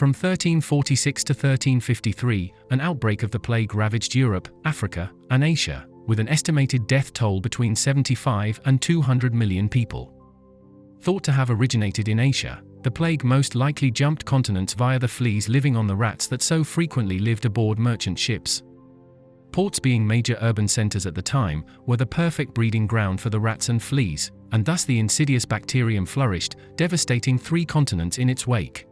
From 1346 to 1353, an outbreak of the plague ravaged Europe, Africa, and Asia, with an estimated death toll between 75 and 200 million people. Thought to have originated in Asia, the plague most likely jumped continents via the fleas living on the rats that so frequently lived aboard merchant ships. Ports, being major urban centers at the time, were the perfect breeding ground for the rats and fleas, and thus the insidious bacterium flourished, devastating 3 continents in its wake.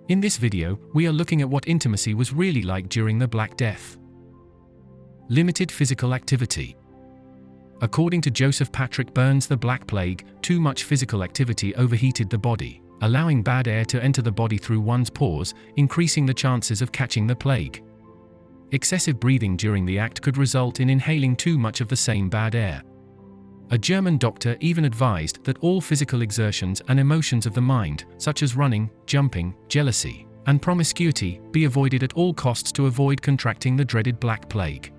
In this video, we are looking at what intimacy was really like during the Black Death. Limited physical activity. According to Joseph Patrick Burns, the Black Plague, too much physical activity overheated the body, allowing bad air to enter the body through one's pores, increasing the chances of catching the plague. Excessive breathing during the act could result in inhaling too much of the same bad air. A German doctor even advised that all physical exertions and emotions of the mind, such as running, jumping, jealousy, and promiscuity, be avoided at all costs to avoid contracting the dreaded Black Plague.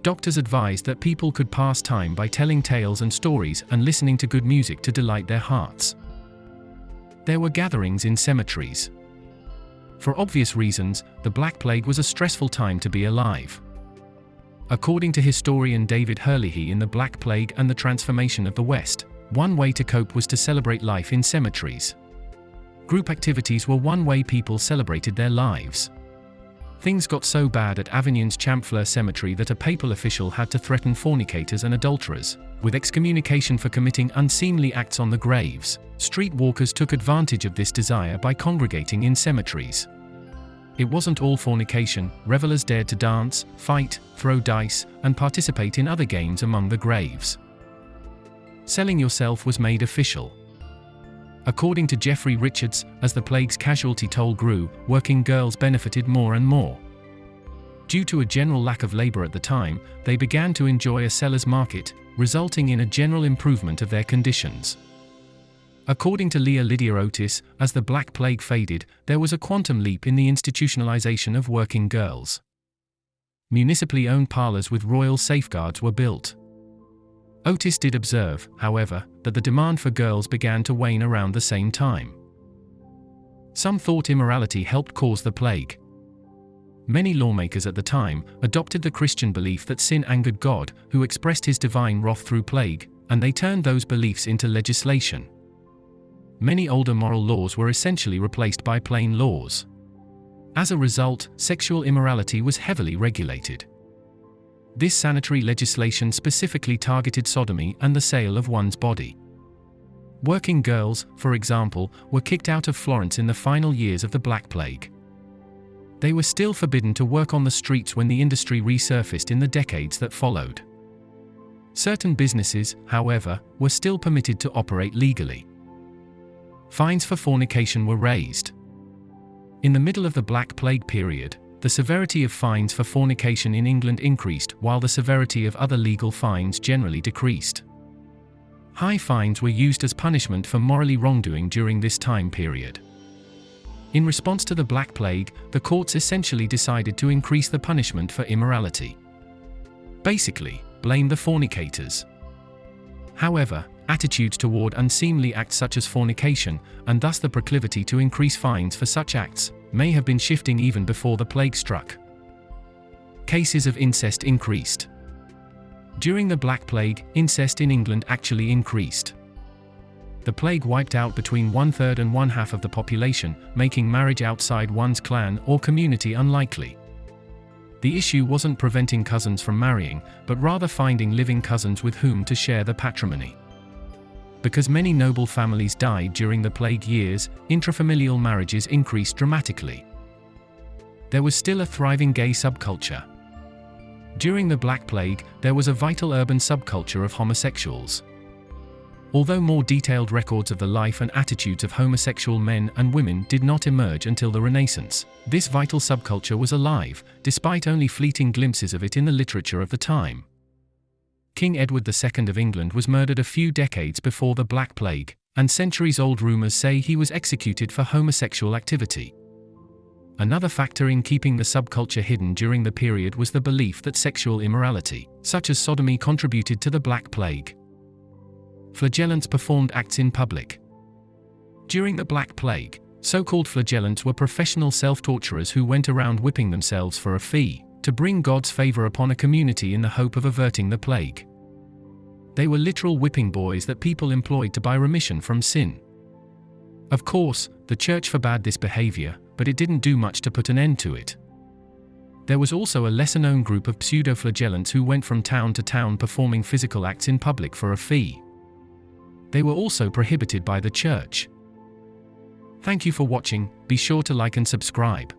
Doctors advised that people could pass time by telling tales and stories and listening to good music to delight their hearts. There were gatherings in cemeteries. For obvious reasons, the Black Plague was a stressful time to be alive. According to historian David Herlihy in The Black Plague and the Transformation of the West, one way to cope was to celebrate life in cemeteries. Group activities were one way people celebrated their lives. Things got so bad at Avignon's Champfleur Cemetery that a papal official had to threaten fornicators and adulterers with excommunication for committing unseemly acts on the graves. Street walkers took advantage of this desire by congregating in cemeteries. It wasn't all fornication. Revelers dared to dance, fight, throw dice, and participate in other games among the graves. Selling yourself was made official. According to Jeffrey Richards, as the plague's casualty toll grew, working girls benefited more and more. Due to a general lack of labor at the time, they began to enjoy a seller's market, resulting in a general improvement of their conditions. According to Leah Lydia Otis, as the Black Plague faded, there was a quantum leap in the institutionalization of working girls. Municipally owned parlors with royal safeguards were built. Otis did observe, however, that the demand for girls began to wane around the same time. Some thought immorality helped cause the plague. Many lawmakers at the time adopted the Christian belief that sin angered God, who expressed his divine wrath through plague, and they turned those beliefs into legislation. Many older moral laws were essentially replaced by plain laws. As a result, sexual immorality was heavily regulated. This sanitary legislation specifically targeted sodomy and the sale of one's body. Working girls, for example, were kicked out of Florence in the final years of the Black Plague. They were still forbidden to work on the streets when the industry resurfaced in the decades that followed. Certain businesses, however, were still permitted to operate legally. Fines for fornication were raised. In the middle of the Black Plague period, the severity of fines for fornication in England increased while the severity of other legal fines generally decreased. High fines were used as punishment for morally wrongdoing during this time period. In response to the Black Plague, the courts essentially decided to increase the punishment for immorality. Basically, blame the fornicators. However, attitudes toward unseemly acts such as fornication, and thus the proclivity to increase fines for such acts, may have been shifting even before the plague struck. Cases of incest increased. During the Black Plague, incest in England actually increased. The plague wiped out between 1/3 and 1/2 of the population, making marriage outside one's clan or community unlikely. The issue wasn't preventing cousins from marrying, but rather finding living cousins with whom to share the patrimony. Because many noble families died during the plague years, intrafamilial marriages increased dramatically. There was still a thriving gay subculture. During the Black Plague, there was a vital urban subculture of homosexuals. Although more detailed records of the life and attitudes of homosexual men and women did not emerge until the Renaissance, this vital subculture was alive, despite only fleeting glimpses of it in the literature of the time. King Edward II of England was murdered a few decades before the Black Plague, and centuries-old rumors say he was executed for homosexual activity. Another factor in keeping the subculture hidden during the period was the belief that sexual immorality, such as sodomy, contributed to the Black Plague. Flagellants performed acts in public. During the Black Plague, So-called flagellants were professional self-torturers who went around whipping themselves for a fee, to bring God's favor upon a community in the hope of averting the plague. They were literal whipping boys that people employed to buy remission from sin. Of course, the church forbade this behavior, but it didn't do much to put an end to it. There was also a lesser-known group of pseudo-flagellants who went from town to town performing physical acts in public for a fee. They were also prohibited by the church. Thank you for watching. Be sure to like and subscribe.